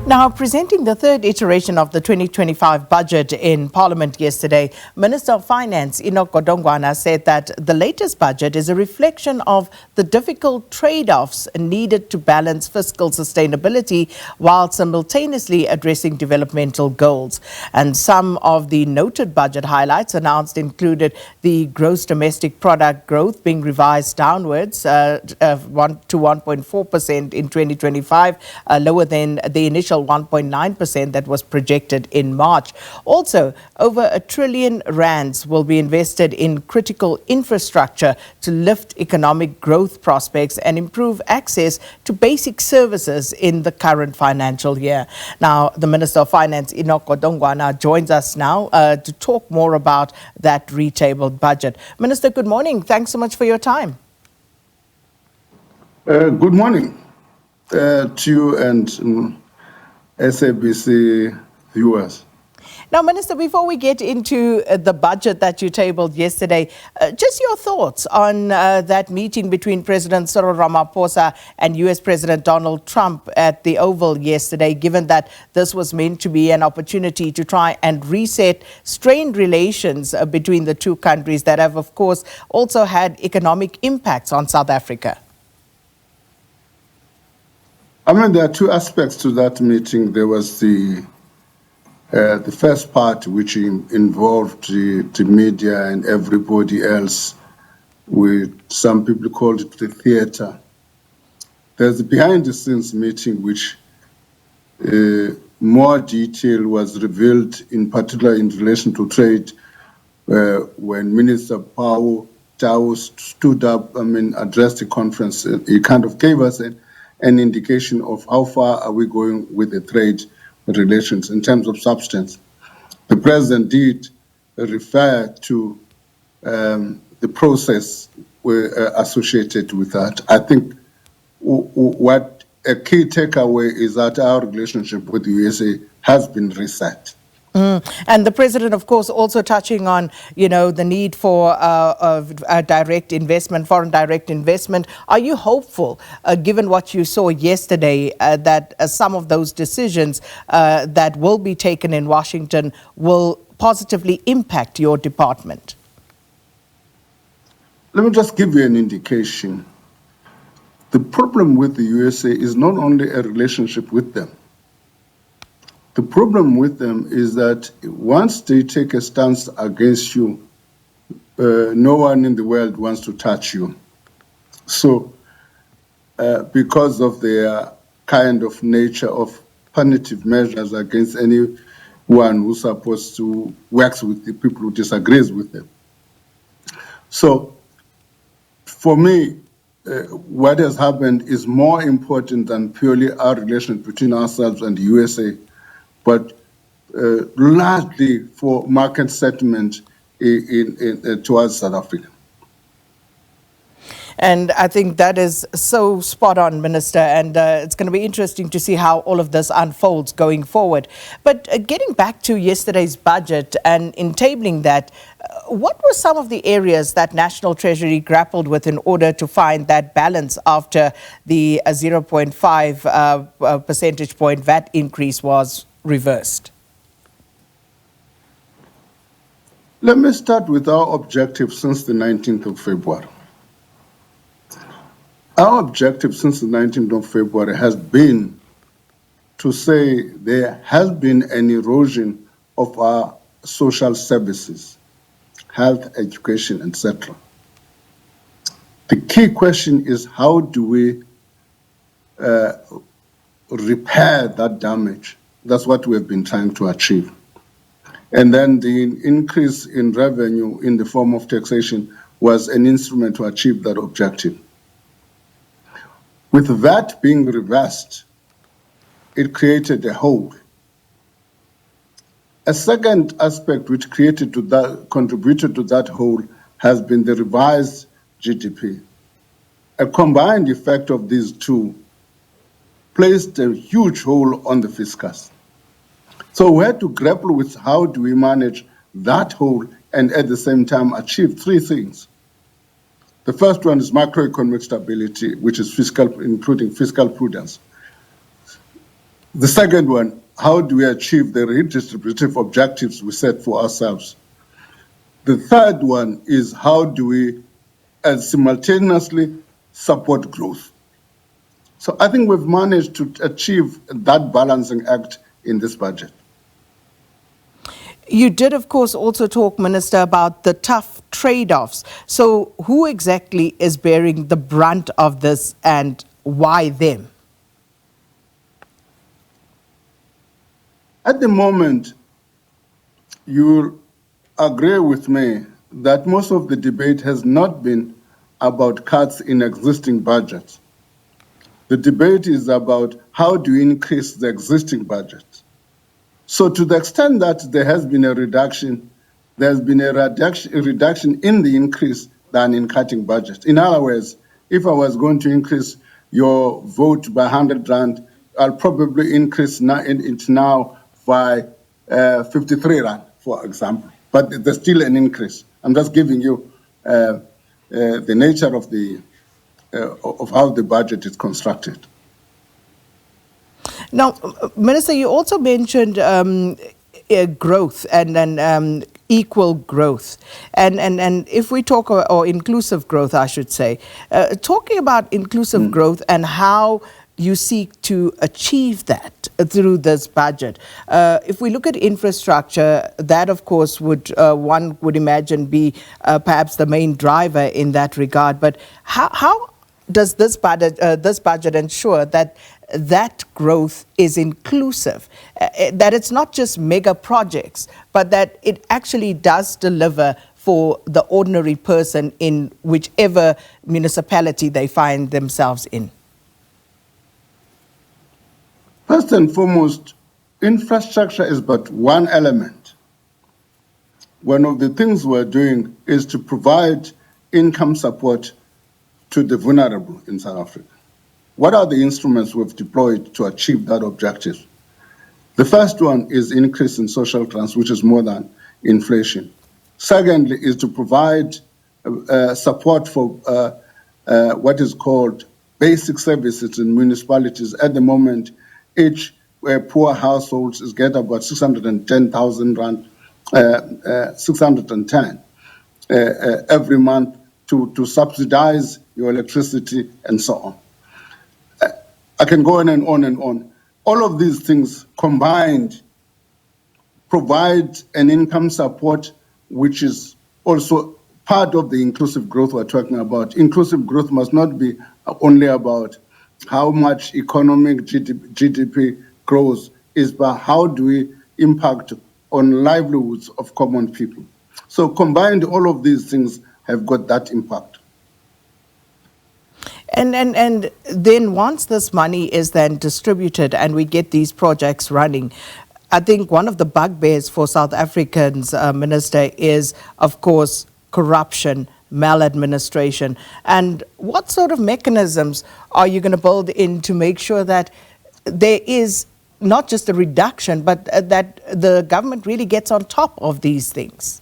Now, presenting the third iteration of the 2025 budget in Parliament yesterday, Minister of Finance Enoch Godongwana said that the latest budget is a reflection of the difficult trade-offs needed to balance fiscal sustainability while simultaneously addressing developmental goals. And some of the noted budget highlights announced included the gross domestic product growth being revised downwards to 1.4% in 2025, lower than the initial 1.9% that was projected in March. Also, over R1 trillion will be invested in critical infrastructure to lift economic growth prospects and improve access to basic services in the current financial year. Now, the Minister of Finance, Enoch Godongwana, joins us now to talk more about that retabled budget. Minister, good morning. Thanks so much for your time. Good morning to you and SABC viewers. Now, Minister, before we get into the budget that you tabled yesterday, just your thoughts on that meeting between President Cyril Ramaphosa and US President Donald Trump at the Oval yesterday, given that this was meant to be an opportunity to try and reset strained relations between the two countries that have, of course, also had economic impacts on South Africa. I mean, there are two aspects to that meeting. There was the first part, which involved the media and everybody else, with some people called it the theater. There's the behind-the-scenes meeting, which more detail was revealed, in particular in relation to trade, when Minister Tau stood up, addressed the conference. He kind of gave us an indication of how far are we going with the trade relations in terms of substance. The president did refer to the process associated with that. I think what a key takeaway is that our relationship with the USA has been reset. And the president, of course, also touching on, the need for direct investment, foreign direct investment. Are you hopeful, given what you saw yesterday, that some of those decisions that will be taken in Washington will positively impact your department? Let me just give you an indication. The problem with the USA is not only a relationship with them. The problem with them is that once they take a stance against you, no one in the world wants to touch you. So, because of their kind of nature of punitive measures against anyone who's supposed to work with the people who disagrees with them. So, for me, what has happened is more important than purely our relations between ourselves and the USA, but largely for market settlement towards South Africa. And I think that is so spot on, Minister, and it's going to be interesting to see how all of this unfolds going forward. But getting back to yesterday's budget and in tabling that, what were some of the areas that National Treasury grappled with in order to find that balance after the 0.5 percentage point VAT increase was reversed? Let me start with our objective since the 19th of February. Our objective since the 19th of February has been to say there has been an erosion of our social services, health, education, etc. The key question is, how do we repair that damage? That's what we've been trying to achieve. And then the increase in revenue in the form of taxation was an instrument to achieve that objective. With that being reversed, it created a hole. A second aspect which contributed to that hole has been the revised GDP. A combined effect of these two placed a huge hole on the fiscus. So we had to grapple with how do we manage that hole and at the same time achieve three things. The first one is macroeconomic stability, which is fiscal, including fiscal prudence. The second one, how do we achieve the redistributive objectives we set for ourselves? The third one is how do we simultaneously support growth? So I think we've managed to achieve that balancing act in this budget. You did, of course, also talk, Minister, about the tough trade-offs. So who exactly is bearing the brunt of this and why them? At the moment, you'll agree with me that most of the debate has not been about cuts in existing budgets. The debate is about how do you increase the existing budget. So to the extent that there has been a reduction, there's been a reduction in the increase than in cutting budget. In other words, if I was going to increase your vote by 100 rand, I'll probably increase it now by 53 rand, for example. But there's still an increase. I'm just giving you the nature of how the budget is constructed. Now, Minister, you also mentioned growth and equal growth. And if we talk, or inclusive growth, I should say, talking about inclusive growth and how you seek to achieve that through this budget. If we look at infrastructure, that of course would, one would imagine, be perhaps the main driver in that regard. But how does this budget ensure that that growth is inclusive, that it's not just mega projects, but that it actually does deliver for the ordinary person in whichever municipality they find themselves in? First and foremost, infrastructure is but one element. One of the things we're doing is to provide income support to the vulnerable in South Africa. What are the instruments we've deployed to achieve that objective? The first one is increase in social trust, which is more than inflation. Secondly, is to provide support for what is called basic services in municipalities. At the moment, each poor households is get about 610,000 rand, 610 every month to subsidize your electricity and so on. I can go on and on and on. All of these things combined provide an income support, which is also part of the inclusive growth we're talking about. Inclusive growth must not be only about how much economic GDP grows, is about how do we impact on livelihoods of common people. So combined, all of these things have got that impact. And then once this money is then distributed and we get these projects running, I think one of the bugbears for South Africans, Minister, is, of course, corruption, maladministration. And what sort of mechanisms are you going to build in to make sure that there is not just a reduction, but that the government really gets on top of these things?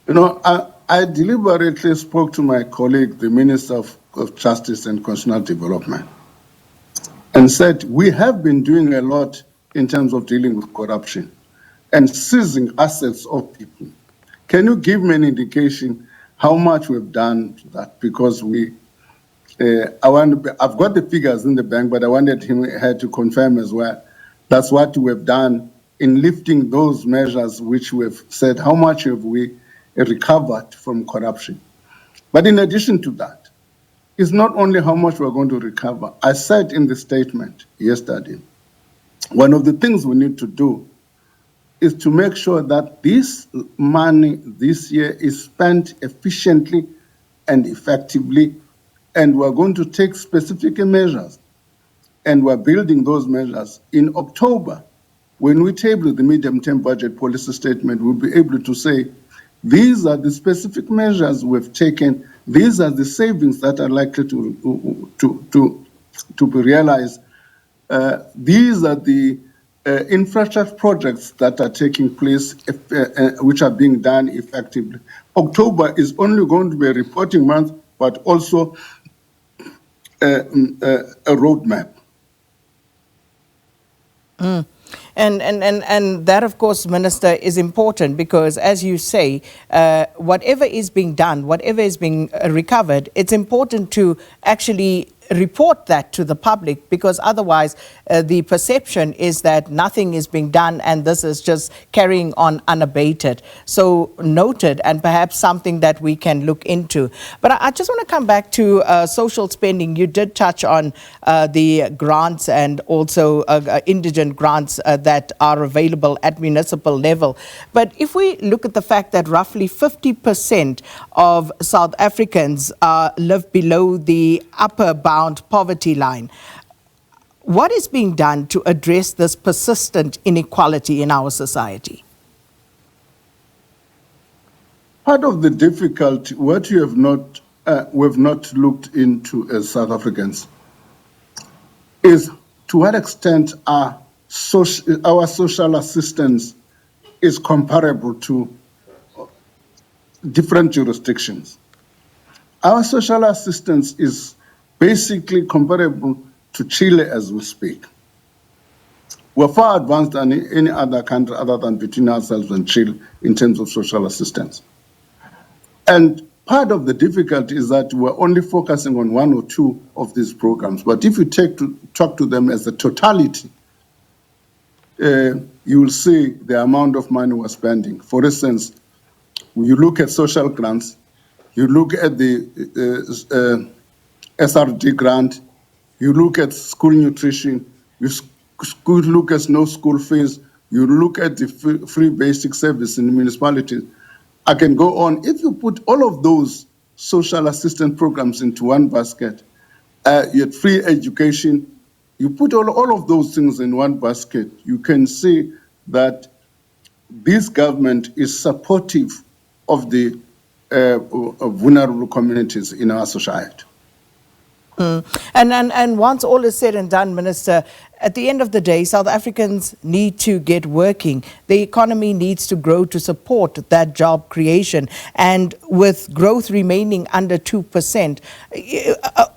You know, I deliberately spoke to my colleague, the Minister of Justice and Constitutional Development, and said, we have been doing a lot in terms of dealing with corruption and seizing assets of people. Can you give me an indication how much we've done to that? Because I've got the figures in the bank, but I wanted her to confirm as well. That's what we've done in lifting those measures which we've said, how much have we recovered from corruption. But in addition to that, it's not only how much we're going to recover. I said in the statement yesterday, one of the things we need to do is to make sure that this money this year is spent efficiently and effectively, and we're going to take specific measures, and we're building those measures. In October, when we table the medium-term budget policy statement, we'll be able to say, these are the specific measures we've taken. These are the savings that are likely to be realized. These are the infrastructure projects that are taking place, which are being done effectively. October is only going to be a reporting month, but also a roadmap. And that, of course, Minister, is important because, as you say, whatever is being done, whatever is being recovered, it's important to actually report that to the public, because otherwise the perception is that nothing is being done and this is just carrying on unabated. So noted, and perhaps something that we can look into. But I just want to come back to social spending. You did touch on the grants and also indigent grants that are available at municipal level. But if we look at the fact that roughly 50% of South Africans live below the upper bound poverty line, what is being done to address this persistent inequality in our society? Part of the difficulty, what you have we've not looked into as South Africans, is to what extent our social assistance is comparable to different jurisdictions. Our social assistance is basically comparable to Chile as we speak. We're far advanced than any other country other than between ourselves and Chile in terms of social assistance. And part of the difficulty is that we're only focusing on one or two of these programs. But if you talk to them as a totality, you will see the amount of money we're spending. For instance, you look at social grants, you look at the SRD grant, you look at school nutrition, you look at no school fees, you look at the free basic service in the municipalities. I can go on. If you put all of those social assistance programs into one basket, you had free education, you put all of those things in one basket, you can see that this government is supportive of the vulnerable communities in our society. And once all is said and done, Minister, at the end of the day, South Africans need to get working. The economy needs to grow to support that job creation. And with growth remaining under 2%,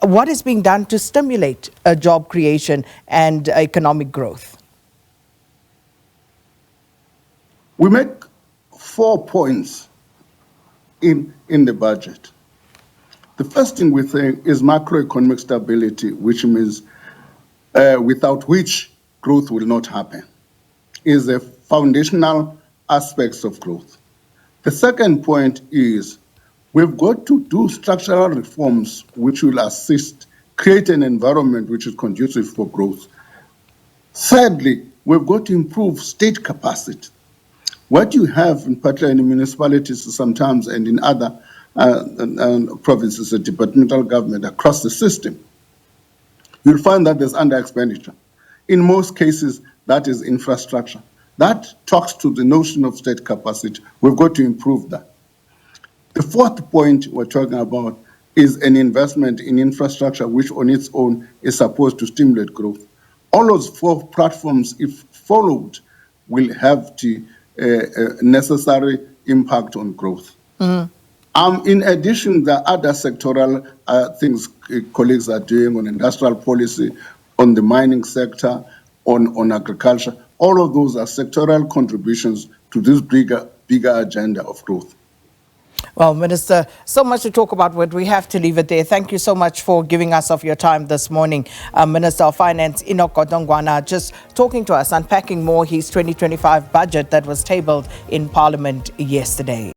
what is being done to stimulate job creation and economic growth? We make 4 points in the budget. The first thing we think is macroeconomic stability, which means without which growth will not happen, is the foundational aspects of growth. The second point is we've got to do structural reforms which will assist, create an environment which is conducive for growth. Thirdly, we've got to improve state capacity. What you have in particular in municipalities sometimes and in other provinces and departmental government across the system, you'll find that there's under expenditure. In most cases, that is infrastructure. That talks to the notion of state capacity. We've got to improve that. The fourth point we're talking about is an investment in infrastructure, which on its own is supposed to stimulate growth. All those 4 platforms, if followed, will have the necessary impact on growth. In addition, there are other sectoral things colleagues are doing on industrial policy, on the mining sector, on agriculture. All of those are sectoral contributions to this bigger agenda of growth. Well, Minister, so much to talk about, but we have to leave it there. Thank you so much for giving us of your time this morning. Minister of Finance, Enoch Godongwana, just talking to us, unpacking more his 2025 budget that was tabled in Parliament yesterday.